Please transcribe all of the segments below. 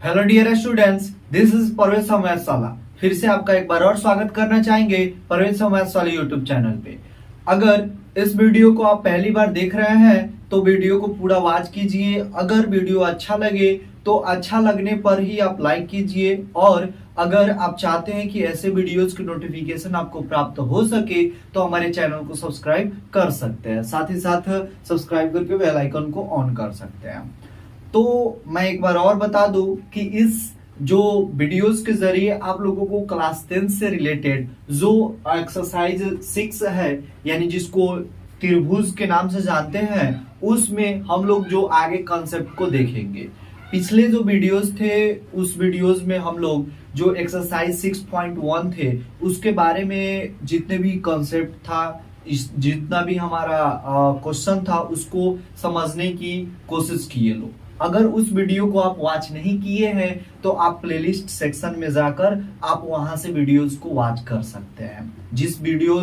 Hello dear students, this is Parvez समयसाला। फिर से आपका एक बार और स्वागत करना चाहेंगे परवेज समयसाला यूट्यूब चैनल पे। अगर इस वीडियो को आप पहली बार देख रहे हैं तो वीडियो को पूरा वॉच कीजिए। अगर वीडियो अच्छा लगे तो अच्छा लगने पर ही आप लाइक कीजिए, और अगर आप चाहते हैं कि ऐसे वीडियोस की नोटिफिकेशन आपको प्राप्त हो सके तो हमारे चैनल को सब्सक्राइब कर सकते हैं। साथ ही साथ सब्सक्राइब करके बेल आइकन को ऑन कर सकते हैं। तो मैं एक बार और बता दूं कि इस जो वीडियोस के जरिए आप लोगों को क्लास 10 से रिलेटेड जो एक्सरसाइज 6 है, यानी जिसको त्रिभुज के नाम से जानते हैं, उसमें हम लोग जो आगे कॉन्सेप्ट को देखेंगे। पिछले जो वीडियोस थे उस वीडियोस में हम लोग जो एक्सरसाइज 6.1 थे उसके बारे में जितने भी कॉन्सेप्ट था, जितना भी हमारा क्वेश्चन था उसको समझने की कोशिश किए लोग। अगर उस वीडियो को आप वॉच नहीं किए हैं तो आप प्लेलिस्ट सेक्शन में जाकर आप वहां से वीडियोस को वॉच कर सकते हैं, जिस वीडियो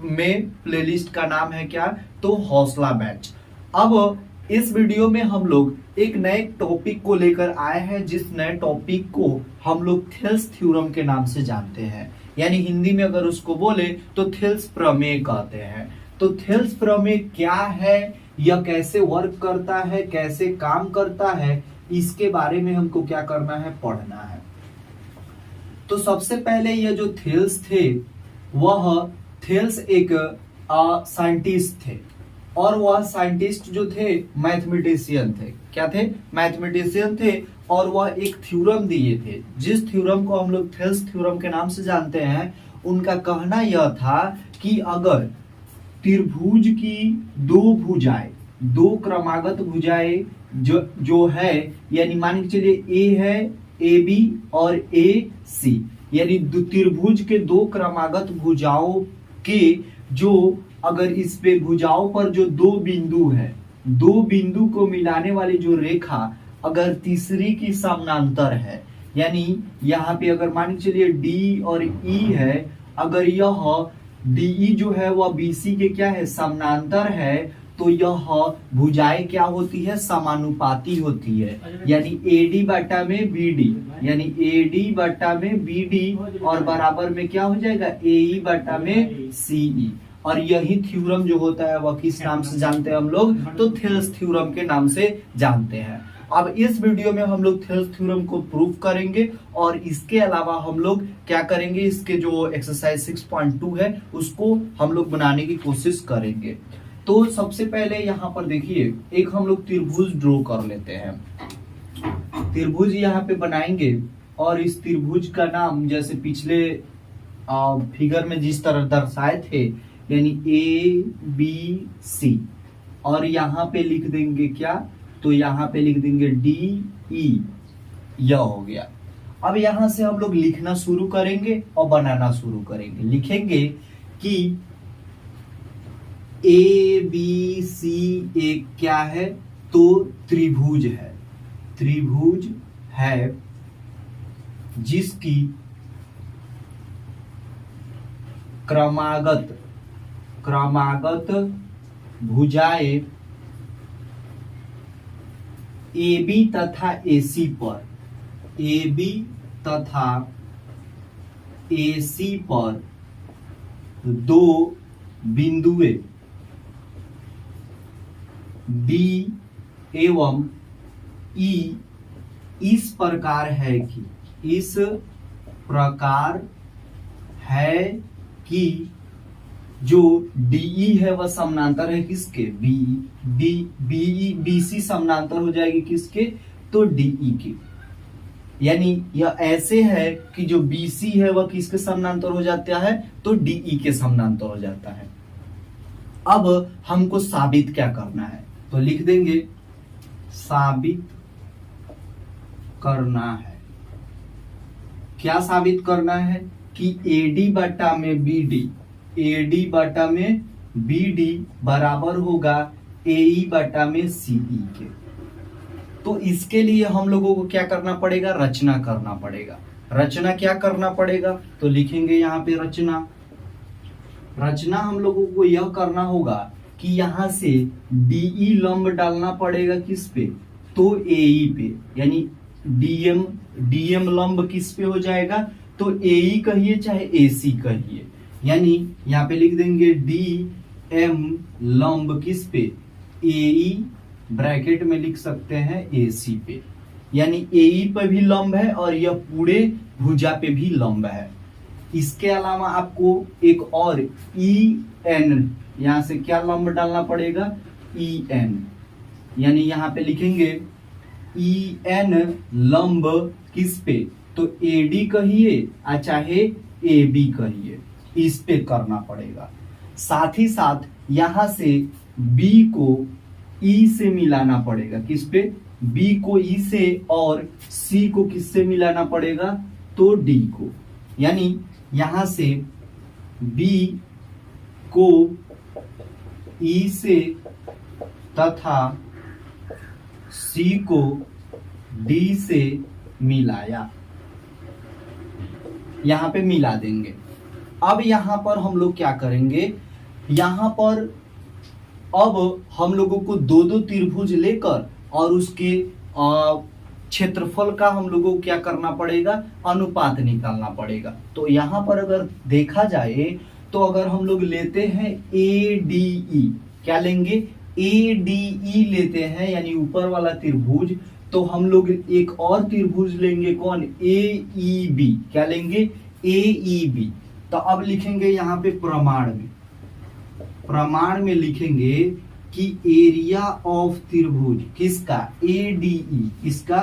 में प्लेलिस्ट का नाम है क्या, तो हौसला बैच। अब इस वीडियो में हम लोग एक नए टॉपिक को लेकर आए हैं, जिस नए टॉपिक को हम लोग थेल्स थ्योरम के नाम से जानते हैं, यानी हिंदी में अगर उसको बोले तो थेल्स प्रमेय कहते हैं। तो थेल्स प्रमेय क्या है, यह कैसे वर्क करता है, कैसे काम करता है, इसके बारे में हमको क्या करना है, पढ़ना है। तो सबसे पहले यह जो थेल्स थे, वह थेल्स एक साइंटिस्ट थे, और वह साइंटिस्ट जो थे मैथमेटिशियन थे। क्या थे? मैथमेटिशियन थे, और वह एक थ्योरम दिए थे, जिस थ्योरम को हम लोग थेल्स थ्योरम के नाम से जानते हैं। उनका कहना यह था कि अगर त्रिभुज की दो भुजाएं, दो क्रमागत भुजाएं जो है, यानी मान के चलिए ए है, ए बी और ए सी, यानी त्रिभुज के दो क्रमागत भुजाओं के जो अगर इस पे भुजाओं पर जो दो बिंदु है, दो बिंदु को मिलाने वाली जो रेखा अगर तीसरी की समानांतर है, यानी यहाँ पे अगर मान के चलिए डी और ई है, अगर यह डीई जो है वह बीसी के क्या है, समानांतर है, तो यह भुजाएं क्या होती है, समानुपाती होती है, यानी एडी बटा में बीडी, यानी एडी बटा में बीडी और बराबर में क्या हो जाएगा, एई बटा में सीई। और यही थ्योरम जो होता है वह किस नाम से जानते हैं हम लोग, तो थेल्स थ्योरम के नाम से जानते हैं। अब इस वीडियो में हम लोग थेल्स थ्योरम को प्रूव करेंगे, और इसके अलावा हम लोग क्या करेंगे, इसके जो एक्सरसाइज 6.2 है उसको हम लोग बनाने की कोशिश करेंगे। तो सबसे पहले यहाँ पर देखिए, एक हम लोग त्रिभुज ड्रॉ कर लेते हैं। त्रिभुज यहाँ पे बनाएंगे, और इस त्रिभुज का नाम जैसे पिछले फिगर में जिस तरह दर्शाए थे, यानी ए बी सी, और यहाँ पे लिख देंगे क्या, तो यहाँ पे लिख देंगे डी ई, यह हो गया। अब यहाँ से हम लोग लिखना शुरू करेंगे और बनाना शुरू करेंगे। लिखेंगे कि ए बी सी एक क्या है, तो त्रिभुज है, त्रिभुज है जिसकी क्रमागत भुजाएं ए बी तथा ए सी पर, ए बी तथा ए सी पर दो बिंदुएं डी एवं ई इस प्रकार है कि, इस प्रकार है कि जो डीई है वह समानांतर है किसके, बीसी समानांतर हो जाएगी किसके, तो डीई के। यानी यह ऐसे है कि जो बीसी है वह किसके समानांतर हो जाता है, तो डीई के समानांतर हो जाता है। अब हमको साबित क्या करना है, तो लिख देंगे साबित करना है। क्या साबित करना है कि एडी बटा में बीडी, एडी बटा में बीडी बराबर होगा एई बटा में सीई के। तो इसके लिए हम लोगों को क्या करना पड़ेगा, रचना करना पड़ेगा। रचना क्या करना पड़ेगा, तो लिखेंगे यहाँ पे रचना। रचना हम लोगों को यह करना होगा कि यहाँ से डीई लंब डालना पड़ेगा किस पे, तो एई पे, यानी डीएम डीएम लंब किस पे हो जाएगा, तो एई कहिए चाहे एसी कहिए, यानी यहाँ पे लिख देंगे डी एम लंब किस पे, एई ब्रैकेट में लिख सकते हैं एसी पे, यानी एई पे भी लंब है और यह पूरे भुजा पे भी लंब है। इसके अलावा आपको एक और ई एन, यहां से क्या लंब डालना पड़ेगा, ई एन, यानी यहां पे लिखेंगे ई एन लंब किस पे, तो एडी कहिए चाहे ए बी कहिए, इस पे करना पड़ेगा। साथ ही साथ यहां से बी को ई से मिलाना पड़ेगा, किस पे, बी को ई से, और सी को किससे मिलाना पड़ेगा, तो डी को, यानी यहां से बी को ई से तथा सी को डी से मिलाया, यहां पे मिला देंगे। अब यहां पर हम लोग क्या करेंगे, यहां पर अब हम लोगों को दो दो त्रिभुज लेकर और उसके क्षेत्रफल का हम लोगों को क्या करना पड़ेगा, अनुपात निकालना पड़ेगा। तो यहां पर अगर देखा जाए तो अगर हम लोग लेते हैं ए डी ई, क्या लेंगे, ए डी ई लेते हैं, यानी ऊपर वाला त्रिभुज, तो हम लोग एक और त्रिभुज लेंगे, कौन, ए ई बी, क्या लेंगे, ए ई बी। तो अब लिखेंगे यहाँ पे प्रमाण में लिखेंगे कि एरिया ऑफ त्रिभुज किसका, ए डी ई, किसका,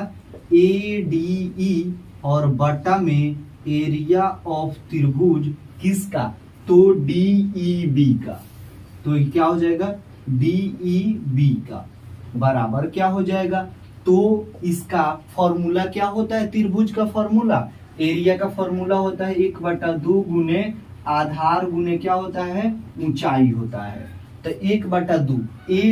ए डी ई, और बटा में एरिया ऑफ त्रिभुज किसका, तो डी ई बी का। तो क्या हो जाएगा, डी ई बी का बराबर क्या हो जाएगा, तो इसका फॉर्मूला क्या होता है, त्रिभुज का फॉर्मूला, एरिया का फॉर्मूला होता है 1/2 गुने आधार गुने क्या होता है, ऊंचाई होता है। तो 1/2 ए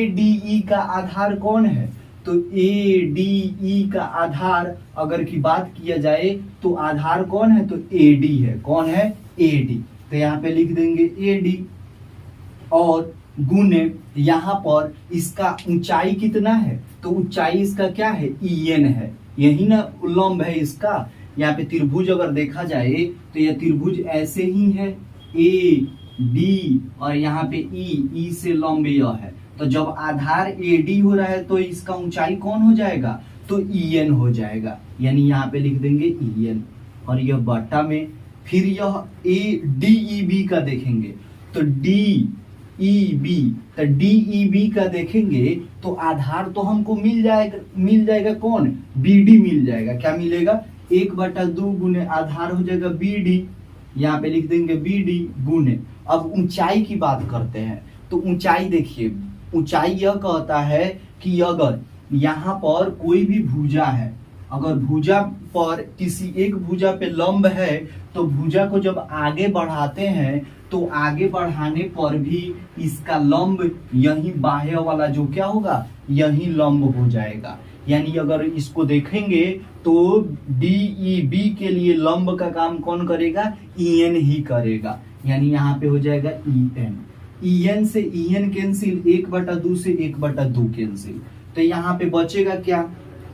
डी ई का आधार कौन है, तो ए डी ई का आधार अगर की बात किया जाए तो आधार कौन है, तो ए डी है, कौन है, ए डी। तो यहाँ पे लिख देंगे ए डी, और गुने यहाँ पर इसका ऊंचाई कितना है, तो ऊंचाई इसका क्या है, ई एन है, यही ना लंब है इसका। यहाँ पे त्रिभुज अगर देखा जाए तो यह त्रिभुज ऐसे ही है, ए डी और यहाँ पे ई से लंब यह है। तो जब आधार ए डी हो रहा है तो इसका ऊंचाई कौन हो जाएगा, तो ई एन हो जाएगा, यानी यहाँ पे लिख देंगे ई एन, और यह बटा में फिर यह ए डी ई बी का देखेंगे, तो डी ई बी, तो डी ई बी का देखेंगे तो आधार तो हमको मिल जाएगा कौन, बी डी मिल जाएगा, क्या मिलेगा, 1/2 गुने आधार हो जाएगा बी डी, यहाँ पे लिख देंगे बी डी गुने। अब ऊंचाई की बात करते हैं, तो ऊंचाई देखिए, ऊंचाई यह कहता है कि अगर यहाँ पर कोई भी भुजा है, अगर भुजा पर किसी एक भुजा पे लंब है, तो भुजा को जब आगे बढ़ाते हैं तो आगे बढ़ाने पर भी इसका लंब यही बाह्य वाला जो क्या होगा, यही लंब हो जाएगा। यानी अगर इसको देखेंगे तो डी ई बी के लिए लंब का काम कौन करेगा, ई एन ही करेगा, यानी यहाँ पे हो जाएगा ई एन। ई एन से ई एन कैंसिल, 1/2 से 1/2 कैंसिल, तो यहाँ पे बचेगा क्या,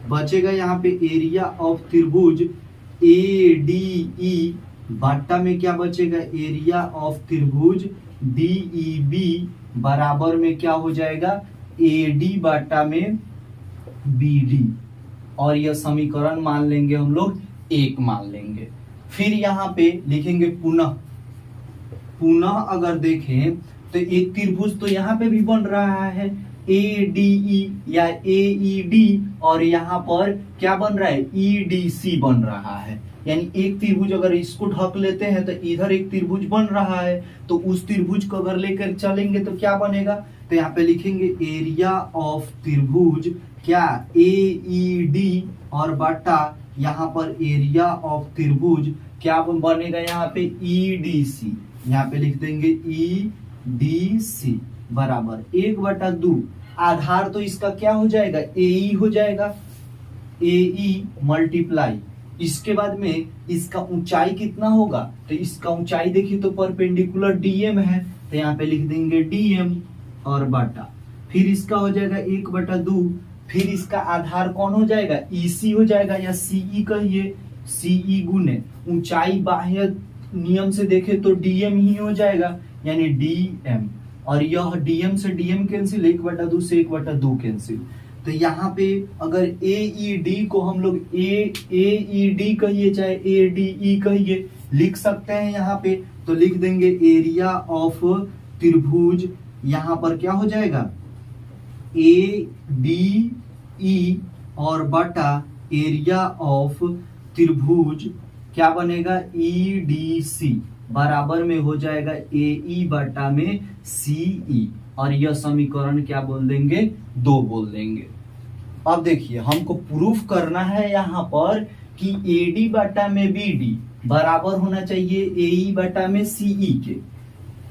बचेगा यहाँ पे एरिया ऑफ त्रिभुज ए डी ई, बट्टा में क्या बचेगा, एरिया ऑफ त्रिभुज डी ई बी, बराबर में क्या हो जाएगा, ए डी बट्टा में बी डी, और यह समीकरण मान लेंगे हम लोग 1 मान लेंगे। फिर यहाँ पे लिखेंगे पुनः अगर देखें तो एक त्रिभुज तो यहाँ पे भी बन रहा है, ए डी ई या ए ई डी, और यहाँ पर क्या बन रहा है, ई डी सी बन रहा है। यानी एक त्रिभुज अगर इसको ढक लेते हैं तो इधर एक त्रिभुज बन रहा है, तो उस त्रिभुज को अगर लेकर चलेंगे तो क्या बनेगा, तो यहाँ पे लिखेंगे एरिया ऑफ त्रिभुज क्या, ए ई डी, और बटा यहाँ पर एरिया ऑफ त्रिभुज क्या बनेगा, यहाँ पे ई डी सी, यहाँ पे लिख देंगे ई डी सी बराबर 1/2, आधार तो इसका क्या हो जाएगा, ए ई हो जाएगा, ए ई मल्टीप्लाई, इसके बाद में इसका ऊंचाई कितना होगा, तो इसका ऊंचाई देखिए तो परपेंडिकुलर डीएम है, तो यहाँ पे लिख देंगे डीएम और बटा, फिर इसका हो जाएगा 1/2 फिर इसका आधार कौन हो जाएगा, EC हो जाएगा या CE कहिए, CE गुने ऊंचाई बाह्य नियम से देखे तो DM ही हो जाएगा, यानी DM। और यह DM से DM कैंसिल, 1/2 से 1/2 कैंसिल। तो यहाँ पे अगर AED को हम लोग AED कहिए चाहे ADE कहिए लिख सकते हैं यहाँ पे। तो लिख देंगे एरिया ऑफ त्रिभुज, यहाँ पर क्या हो जाएगा ADE और बटा एरिया ऑफ त्रिभुज क्या बनेगा EDC बराबर में हो जाएगा AE बटा में CE। और यह समीकरण क्या बोल देंगे, 2 बोल देंगे। अब देखिए हमको प्रूफ करना है यहाँ पर कि AD बटा में BD बराबर होना चाहिए AE बटा में CE के।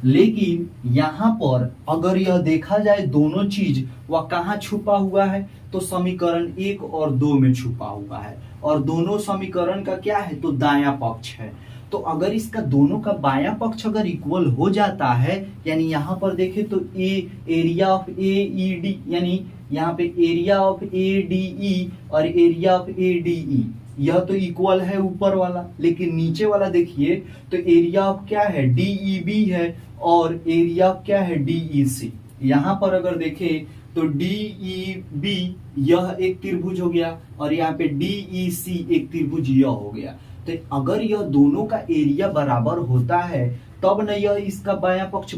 लेकिन यहाँ पर अगर यह देखा जाए दोनों चीज वह कहाँ छुपा हुआ है, तो समीकरण 1 और 2 में छुपा हुआ है। और दोनों समीकरण का क्या है, तो दायां पक्ष है। तो अगर इसका दोनों का बायां पक्ष अगर इक्वल हो जाता है, यानी यहाँ पर देखें तो एरिया ऑफ AED, यानी यहाँ पे एरिया ऑफ ADE और एरिया ऑफ ADE यह तो इक्वल है ऊपर वाला, लेकिन नीचे वाला देखिए तो एरिया ऑफ क्या है DEB है और एरिया ऑफ क्या है DEC। यहाँ पर अगर देखें तो DEB यह एक त्रिभुज हो गया और यहाँ पे DEC एक त्रिभुज यह हो गया। तो अगर यह दोनों का एरिया बराबर होता है तब न यह इसका बायां पक्ष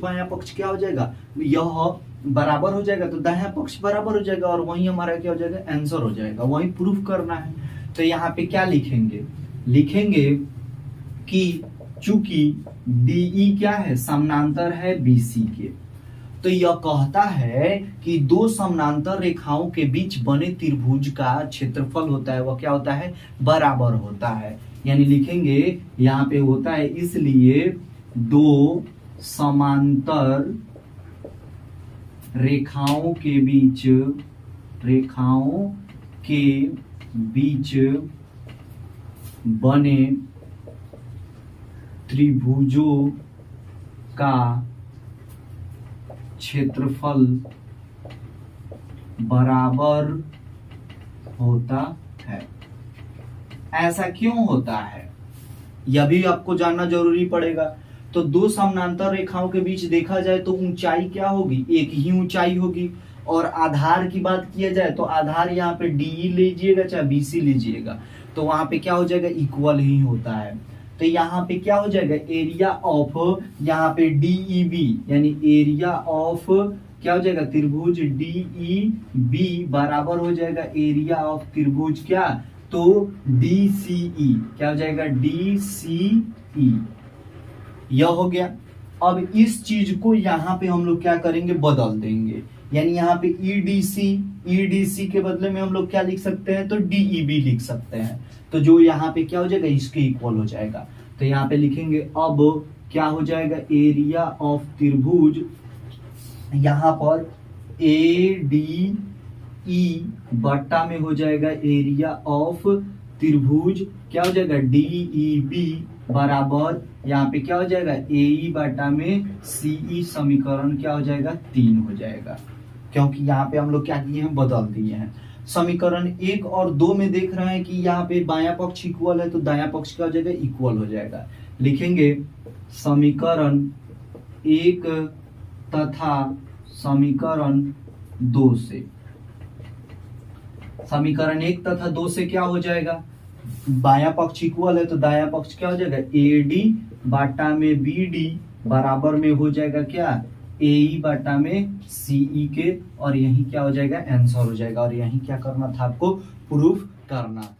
क्या हो जाएगा, यह बराबर हो जाएगा, तो दायां पक्ष बराबर हो जाएगा और वही हमारा क्या हो जाएगा, आंसर हो जाएगा। वही प्रूफ करना है। तो यहाँ पे क्या लिखेंगे, लिखेंगे कि चूंकि DE क्या है, समानांतर है BC के, तो यह कहता है कि दो समानांतर रेखाओं के बीच बने त्रिभुज का क्षेत्रफल होता है वह क्या होता है, बराबर होता है। यानी लिखेंगे यहाँ पे होता है, इसलिए दो समांतर रेखाओं के बीच बने त्रिभुजों का क्षेत्रफल बराबर होता है। ऐसा क्यों होता है यह भी आपको जानना जरूरी पड़ेगा। तो दो समानांतर रेखाओं के बीच देखा जाए तो ऊंचाई क्या होगी, एक ही ऊंचाई होगी। और आधार की बात किया जाए तो आधार यहाँ पे DE लीजिएगा चाहे BC लीजिएगा तो वहां पे क्या हो जाएगा, इक्वल ही होता है। तो यहाँ पे क्या हो जाएगा, एरिया ऑफ यहाँ पे DEB यानी एरिया ऑफ क्या हो जाएगा, त्रिभुज DEB बराबर हो जाएगा एरिया ऑफ त्रिभुज क्या, तो DCE क्या हो जाएगा, DCE। यह हो गया। अब इस चीज को यहाँ पे हम लोग क्या करेंगे, बदल देंगे। यानी यहाँ पे EDC के बदले में हम लोग क्या लिख सकते हैं, तो DEB लिख सकते हैं। तो जो यहाँ पे क्या हो जाएगा, इसके इक्वल हो जाएगा। तो यहाँ पे लिखेंगे अब क्या हो जाएगा, एरिया ऑफ त्रिभुज यहाँ पर ADE बट्टा में हो जाएगा एरिया ऑफ त्रिभुज क्या हो जाएगा, DEB बराबर यहाँ पे क्या हो जाएगा, AE बटा में CE। समीकरण क्या हो जाएगा, 3 हो जाएगा, क्योंकि यहाँ पे हम लोग क्या किए हैं, बदल दिए हैं। समीकरण 1 और 2 में देख रहे हैं कि यहाँ पे बायां पक्ष इक्वल है तो दायां पक्ष क्या हो जाएगा, इक्वल हो जाएगा। लिखेंगे समीकरण 1 तथा समीकरण 2 से, समीकरण 1 तथा 2 से क्या हो जाएगा, बायां पक्ष इक्वल है तो दायां पक्ष क्या हो जाएगा, AD बाटा में BD बराबर में हो जाएगा क्या, AE बाटा में CE के। और यही क्या हो जाएगा, आंसर हो जाएगा। और यही क्या करना था, आपको प्रूफ करना था।